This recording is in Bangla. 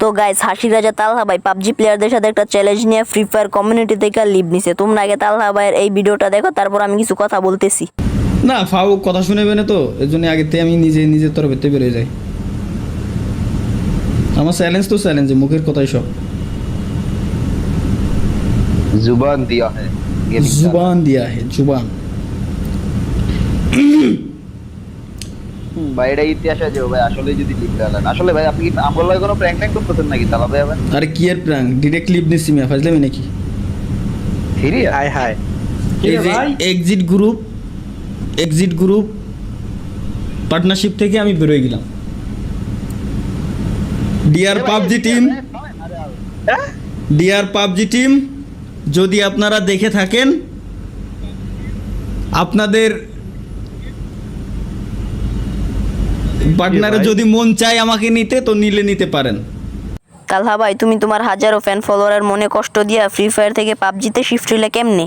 তো গাইস, হাসি রাজা তালহা ভাই পাবজি প্লেয়ারদের সাথে একটা চ্যালেঞ্জ নিয়ে ফ্রি ফায়ার কমিউনিটি থেকে লিভ নিছে। তোমরা আগে তালহা ভাইয়ের এই ভিডিওটা দেখো, তারপর আমি কিছু কথা বলতেছি। না ফাও কথা শুনেবে না তো, এর জন্য আগেতে আমি নিজের তরফেতে বেরোয় যাই। আমার চ্যালেঞ্জ তো চ্যালেঞ্জ, মুখের কথাই সব। जुबान दिया है ये भी জুবান দিয়া হে জুবান। ভাই এটা ইতিহাস আছে ভাই, আসলে যদি লিখতে হলেন আসলে ভাই আপনি কি আমার লাগে কোনো প্র্যাঙ্ক ট্যাঙ্ক করতেছেন নাকি তালা ভাই? আবার আরে কি এর প্রাং, ডিরেক্ট লিভ নিচ্ছি মিয়া, ফাজলামি নাকি? সিরিয়াস? হাই হাই এই যে এক্সিট গ্রুপ পার্টনারশিপ থেকে আমি বেরোয় গেলাম। ডিয়ার পাবজি টিম, যদি আপনারা দেখে থাকেন, আপনাদের পার্টনারে যদি মন চায় আমাকে নিতে, তো নিতে পারেন। তালহা ভাই, তুমি তোমার হাজারো ফ্যান ফলোয়ারের মনে কষ্ট দিয়া ফ্রি ফায়ার থেকে পাবজিতে শিফট হইলে কেমনে?